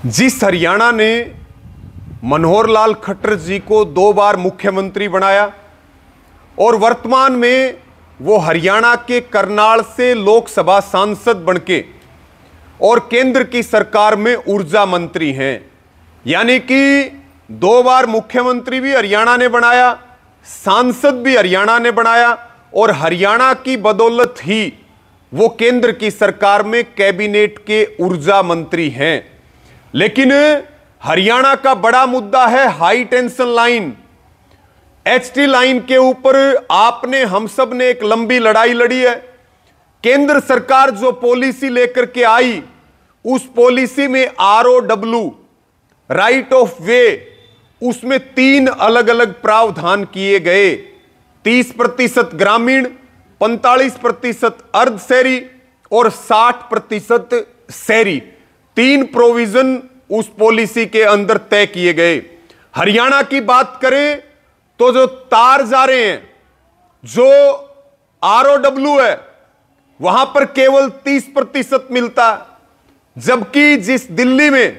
जिस हरियाणा ने मनोहर लाल खट्टर जी को 2 बार मुख्यमंत्री बनाया और वर्तमान में वो हरियाणा के करनाल से लोकसभा सांसद बनके और केंद्र की सरकार में ऊर्जा मंत्री हैं, यानी कि 2 बार मुख्यमंत्री भी हरियाणा ने बनाया, सांसद भी हरियाणा ने बनाया और हरियाणा की बदौलत ही वो केंद्र की सरकार में कैबिनेट के ऊर्जा मंत्री हैं। लेकिन हरियाणा का बड़ा मुद्दा है high tension line, HT line के ऊपर आपने हम सब ने एक लंबी लड़ाई लड़ी है। केंद्र सरकार जो पॉलिसी लेकर के आई, उस पॉलिसी में ROW राइट ऑफ वे, उसमें 3 अलग अलग प्रावधान किए गए। 30% ग्रामीण, 45% अर्ध शहरी और 60% शहरी, 3 प्रोविजन उस पॉलिसी के अंदर तय किए गए। हरियाणा की बात करें तो जो तार जा रहे हैं, जो ROW है, वहां पर केवल 30% मिलता है, जबकि जिस दिल्ली में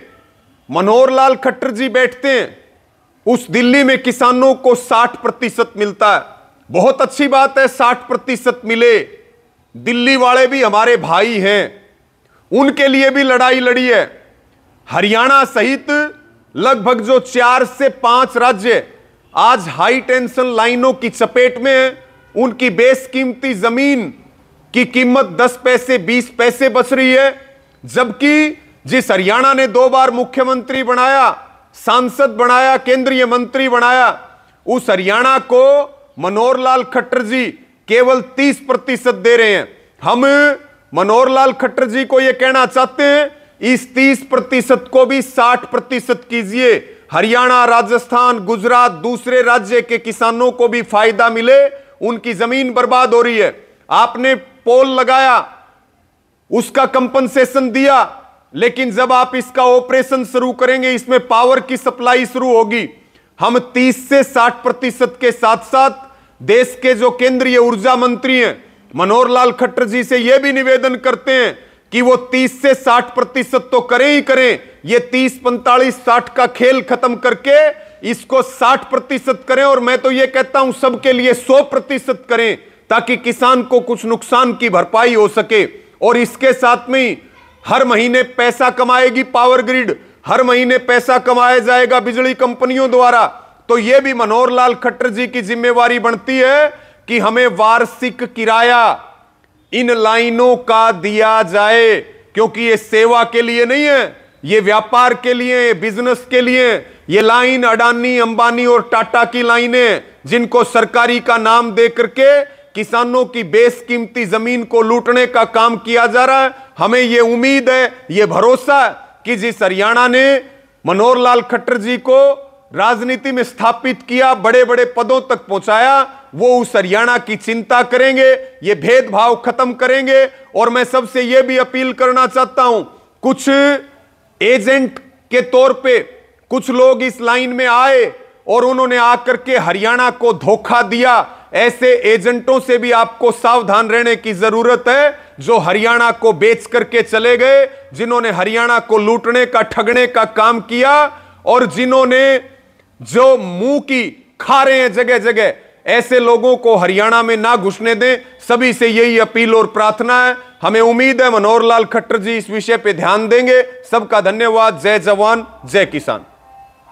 मनोहर लाल खट्टर जी बैठते हैं, उस दिल्ली में किसानों को 60% मिलता है। बहुत अच्छी बात है, 60% मिले। दिल्ली वाले भी हमारे भाई हैं, उनके लिए भी लड़ाई लड़ी है। हरियाणा सहित लगभग जो 4 से 5 राज्य आज हाई टेंशन लाइनों की चपेट में है, उनकी बेस कीमती जमीन की कीमत 10 पैसे 20 पैसे बच रही है। जबकि जिस हरियाणा ने 2 बार मुख्यमंत्री बनाया, सांसद बनाया, केंद्रीय मंत्री बनाया, उस हरियाणा को मनोहर लाल खट्टर जी केवल 30% दे रहे हैं। हम मनोहर लाल खट्टर जी को यह कहना चाहते हैं, इस 30% को भी 60% कीजिए। हरियाणा, राजस्थान, गुजरात, दूसरे राज्य के किसानों को भी फायदा मिले। उनकी जमीन बर्बाद हो रही है। आपने पोल लगाया, उसका कंपनसेशन दिया, लेकिन जब आप इसका ऑपरेशन शुरू करेंगे, इसमें पावर की सप्लाई शुरू होगी। हम 30 से 60% के साथ साथ देश के जो केंद्रीय ऊर्जा मंत्री हैं मनोहर लाल खट्टर जी से यह भी निवेदन करते हैं कि वो 30 से 60% तो करें ही करें। ये 30, 45, 60 का खेल खत्म करके इसको 60% करें, और मैं तो ये कहता हूं सबके लिए 100% करें, ताकि किसान को कुछ नुकसान की भरपाई हो सके। और इसके साथ में ही हर महीने पैसा कमाएगी पावर ग्रिड, हर महीने पैसा कमाया जाएगा बिजली कंपनियों द्वारा। तो यह भी मनोहर लाल खट्टर जी की जिम्मेवारी बनती है कि हमें वार्षिक किराया इन लाइनों का दिया जाए, क्योंकि ये सेवा के लिए नहीं है, ये व्यापार के लिए, बिजनेस के लिए। ये लाइन अडानी, अंबानी और टाटा की लाइनें, जिनको सरकारी का नाम दे करके किसानों की बेशकीमती जमीन को लूटने का काम किया जा रहा है। हमें यह उम्मीद है, यह भरोसा है कि जिस हरियाणा ने मनोहर लाल खट्टर जी को राजनीति में स्थापित किया, बड़े बड़े पदों तक पहुंचाया, वो उस हरियाणा की चिंता करेंगे, ये भेदभाव खत्म करेंगे। और मैं सबसे यह भी अपील करना चाहता हूं, कुछ एजेंट के तौर पे कुछ लोग इस लाइन में आए और उन्होंने आकर के हरियाणा को धोखा दिया। ऐसे एजेंटों से भी आपको सावधान रहने की जरूरत है, जो हरियाणा को बेच करके चले गए, जिन्होंने हरियाणा को लूटने का, ठगने का काम किया, और जिन्होंने जो मुंह की खा रहे हैं जगह जगह, ऐसे लोगों को हरियाणा में ना घुसने दें। सभी से यही अपील और प्रार्थना है। हमें उम्मीद है मनोहर लाल खट्टर जी इस विषय पे ध्यान देंगे। सबका धन्यवाद। जय जवान, जय किसान।